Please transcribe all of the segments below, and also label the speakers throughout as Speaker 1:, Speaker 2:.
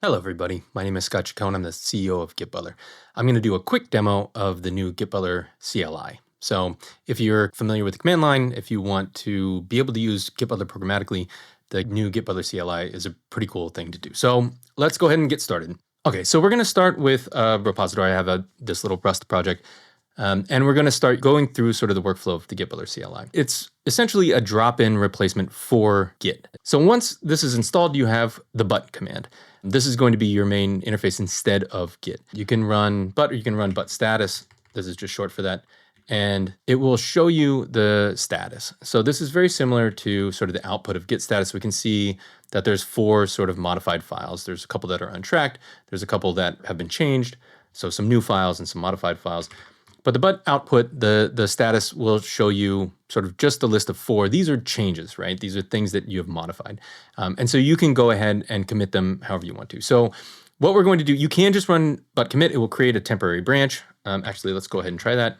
Speaker 1: Hello, everybody. My name is Scott Chacon. I'm the CEO of GitButler. I'm going to do a quick demo of the new GitButler CLI. So if you're familiar with the command line, if you want to be able to use GitButler programmatically, the new GitButler CLI is a pretty cool thing to do. So let's go ahead and get started. Okay, so we're going to start with a repository. I have this little Rust project. And we're going to start going through sort of the workflow of the GitButler CLI. It's essentially a drop-in replacement for Git. So once this is installed, you have the but command. This is going to be your main interface instead of Git. You can run but, or you can run but status. This is just short for that. And it will show you the status. So this is very similar to sort of the output of Git status. We can see that there's 4 sort of modified files. There's a couple that are untracked. There's a couple that have been changed. So some new files and some modified files. But the but output, the status will show you sort of just the list of 4. These are changes, right? These are things that you have modified. And so you can go ahead and commit them however you want to. So what we're going to do, you can just run but commit. It will create a temporary branch. Actually, let's go ahead and try that.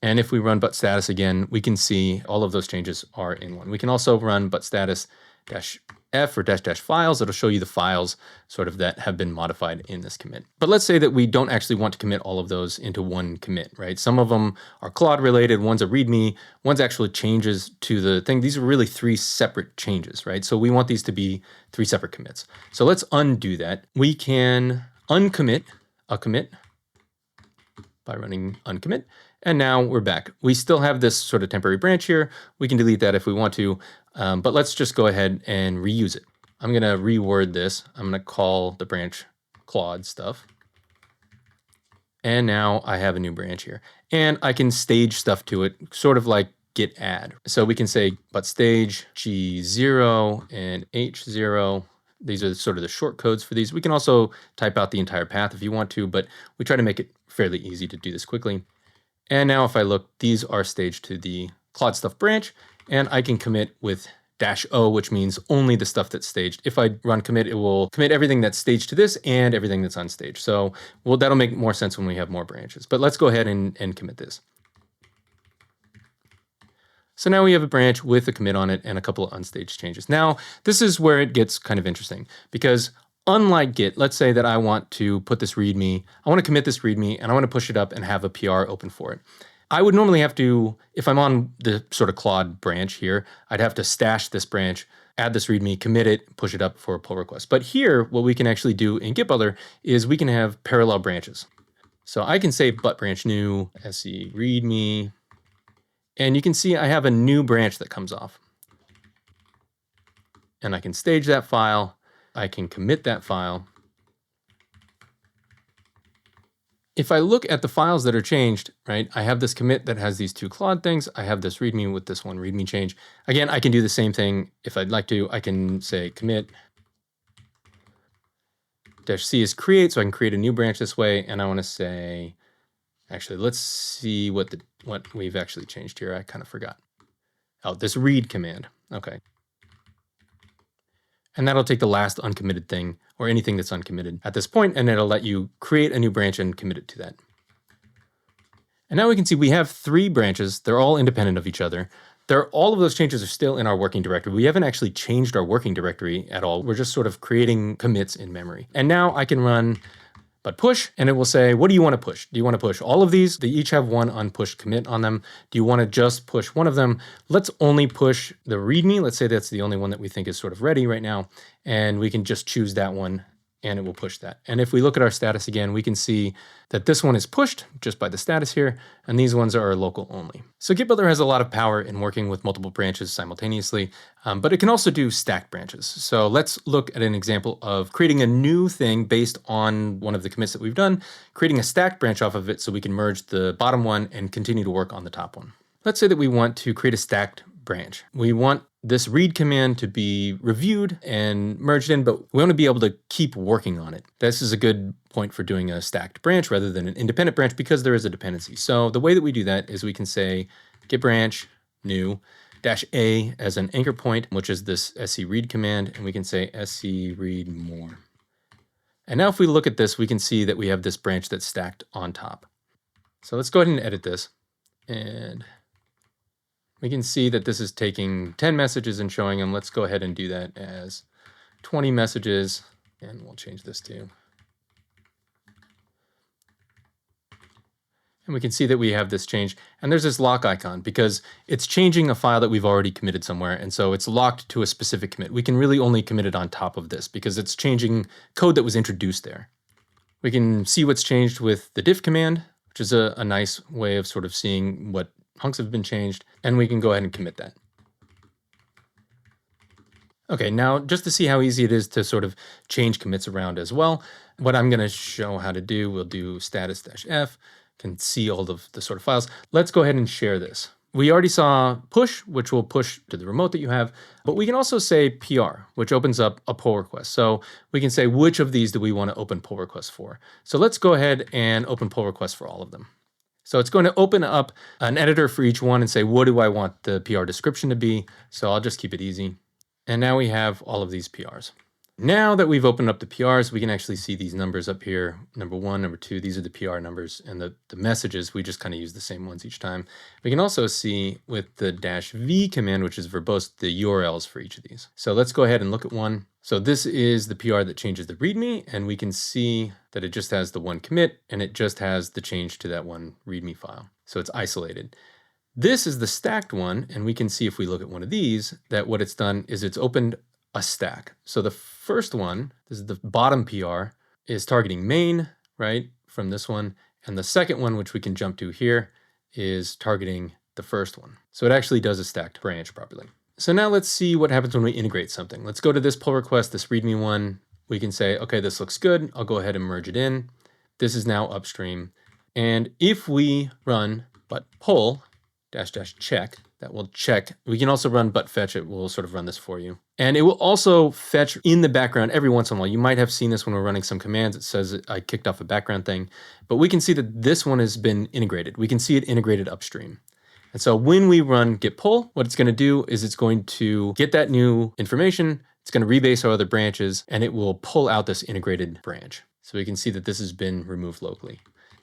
Speaker 1: And if we run but status again, we can see all of those changes are in one. We can also run but status -f or -- files. It'll show you the files sort of that have been modified in this commit. But let's say that we don't actually want to commit all of those into one commit, right? Some of them are Claude related, one's a README, one's actually changes to the thing. These are really 3 separate changes, right? So we want these to be 3 separate commits. So let's undo that. We can uncommit a commit by running uncommit. And now we're back. We still have this sort of temporary branch here. We can delete that if we want to, but let's just go ahead and reuse it. I'm going to reword this. I'm going to call the branch Claude stuff. And now I have a new branch here. And I can stage stuff to it, sort of like git add. So we can say but stage G0 and H0. These are sort of the short codes for these. We can also type out the entire path if you want to, but we try to make it fairly easy to do this quickly. And now if I look, these are staged to the Claude stuff branch, and I can commit with -o, which means only the stuff that's staged. If I run commit, it will commit everything that's staged to this and everything that's unstaged. So that'll make more sense when we have more branches. But let's go ahead and commit this. So now we have a branch with a commit on it and a couple of unstaged changes. Now, this is where it gets kind of interesting because unlike Git, let's say that I want to put this README, I want to commit this README and I want to push it up and have a PR open for it. I would normally have to, if I'm on the sort of Claude branch here, I'd have to stash this branch, add this README, commit it, push it up for a pull request. But here, what we can actually do in GitButler is we can have parallel branches. So I can say but branch new, se README, and you can see I have a new branch that comes off. And I can stage that file. I can commit that file. If I look at the files that are changed, right, I have this commit that has these 2 Claude things. I have this README with this one README change. Again, I can do the same thing if I'd like to. I can say commit -c is create, so I can create a new branch this way. And I want to say, actually, let's see what we've actually changed here. I kind of forgot. Oh, this read command. Okay. And that'll take the last uncommitted thing or anything that's uncommitted at this point, and it'll let you create a new branch and commit it to that. And now we can see we have 3 branches. They're all independent of each other. All of those changes are still in our working directory. We haven't actually changed our working directory at all. We're just sort of creating commits in memory. And now I can run but push, and it will say, what do you want to push? Do you want to push all of these? They each have one unpushed commit on them. Do you want to just push one of them? Let's only push the README. Let's say that's the only one that we think is sort of ready right now. And we can just choose that one, and it will push that. And if we look at our status again, we can see that this one is pushed just by the status here, and these ones are local only. So GitButler has a lot of power in working with multiple branches simultaneously, but it can also do stacked branches. So let's look at an example of creating a new thing based on one of the commits that we've done, creating a stacked branch off of it so we can merge the bottom one and continue to work on the top one. Let's say that we want to create a stacked branch. We want this read command to be reviewed and merged in, but we want to be able to keep working on it. This is a good point for doing a stacked branch rather than an independent branch because there is a dependency. So the way that we do that is we can say git branch new -a as an anchor point, which is this se read command, and we can say se read more. And now if we look at this, we can see that we have this branch that's stacked on top. So let's go ahead and edit this. And we can see that this is taking 10 messages and showing them. Let's go ahead and do that as 20 messages, and we'll change this to. And we can see that we have this change, and there's this lock icon because it's changing a file that we've already committed somewhere, and so it's locked to a specific commit. We can really only commit it on top of this because it's changing code that was introduced there. We can see what's changed with the diff command, which is a nice way of sort of seeing what hunks have been changed, and we can go ahead and commit that. Okay, now just to see how easy it is to sort of change commits around as well, what I'm going to show how to do, we'll do status-f, can see all of the sort of files. Let's go ahead and share this. We already saw push, which will push to the remote that you have, but we can also say PR, which opens up a pull request. So we can say which of these do we want to open pull requests for. So let's go ahead and open pull requests for all of them. So it's going to open up an editor for each one and say, what do I want the PR description to be? So I'll just keep it easy. And now we have all of these PRs. Now that we've opened up the PRs, we can actually see these numbers up here. Number 1, number 2, these are the PR numbers, and the messages, we just kind of use the same ones each time. We can also see with the -v command, which is verbose, the URLs for each of these. So let's go ahead and look at one. So this is the PR that changes the README, and we can see that it just has the one commit, and it just has the change to that one README file. So it's isolated. This is the stacked one, and we can see if we look at one of these, that what it's done is it's opened a stack. So the first one, this is the bottom PR, is targeting main, right, from this one. And the second one, which we can jump to here, is targeting the first one. So it actually does a stacked branch properly. So now let's see what happens when we integrate something. Let's go to this pull request, this README one. We can say, okay, this looks good. I'll go ahead and merge it in. This is now upstream. And if we run but pull --check, that will check. We can also run but fetch. It will sort of run this for you. And it will also fetch in the background every once in a while. You might have seen this when we're running some commands. It says I kicked off a background thing, but we can see that this one has been integrated. We can see it integrated upstream. And so when we run git pull, what it's going to do is it's going to get that new information. It's going to rebase our other branches, and it will pull out this integrated branch. So we can see that this has been removed locally.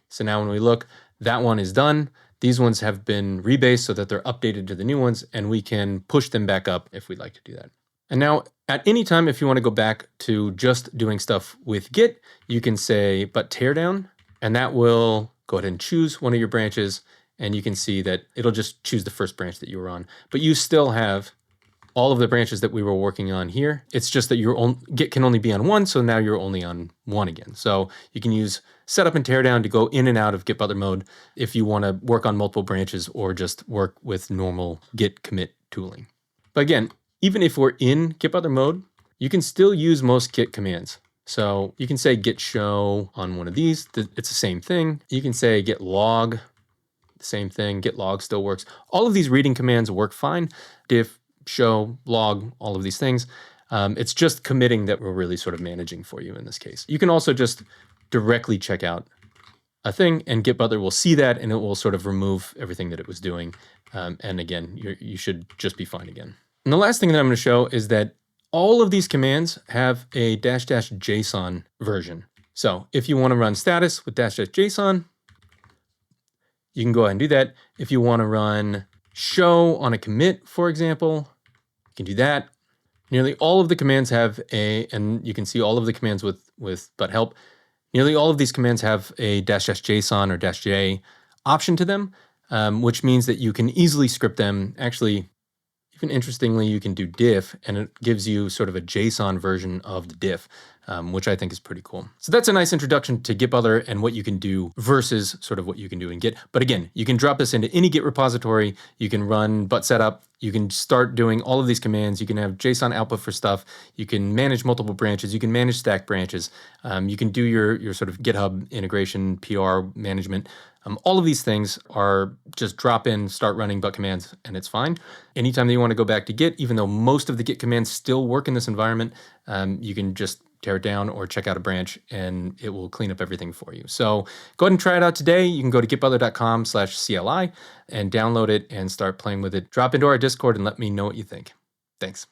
Speaker 1: So now when we look, that one is done. These ones have been rebased so that they're updated to the new ones, and we can push them back up if we'd like to do that. And now at any time, if you want to go back to just doing stuff with Git, you can say but teardown, and that will go ahead and choose one of your branches, and you can see that it'll just choose the first branch that you were on. But you still have all of the branches that we were working on here. It's just that your Git can only be on one, so now you're only on one again. So you can use setup and teardown to go in and out of GitButler mode if you want to work on multiple branches or just work with normal Git commit tooling. But again, even if we're in GitButler mode, you can still use most Git commands. So you can say git show on one of these. It's the same thing. You can say git log, the same thing. Git log still works. All of these reading commands work fine. Diff, show, log, all of these things. It's just committing that we're really sort of managing for you in this case. You can also just directly check out a thing, and GitButler will see that, and it will sort of remove everything that it was doing. And again, you should just be fine again. And the last thing that I'm going to show is that all of these commands have a --JSON version. So if you want to run status with --JSON, you can go ahead and do that. If you want to run show on a commit, for example, you can do that. Nearly all of the commands have and you can see all of the commands with but help. Nearly all of these commands have a --JSON or -J option to them, which means that you can easily script them. Actually, even interestingly, you can do diff, and it gives you sort of a JSON version of the diff, which I think is pretty cool. So that's a nice introduction to GitButler and what you can do versus sort of what you can do in Git. But again, you can drop this into any Git repository. You can run but setup. You can start doing all of these commands. You can have JSON output for stuff. You can manage multiple branches. You can manage stack branches. You can do your sort of GitHub integration, PR management. All of these things are just drop in, start running but commands, and it's fine. Anytime that you want to go back to Git, even though most of the Git commands still work in this environment, you can just tear it down or check out a branch, and it will clean up everything for you. So go ahead and try it out today. You can go to gitbutler.com/CLI and download it and start playing with it. Drop into our Discord and let me know what you think. Thanks.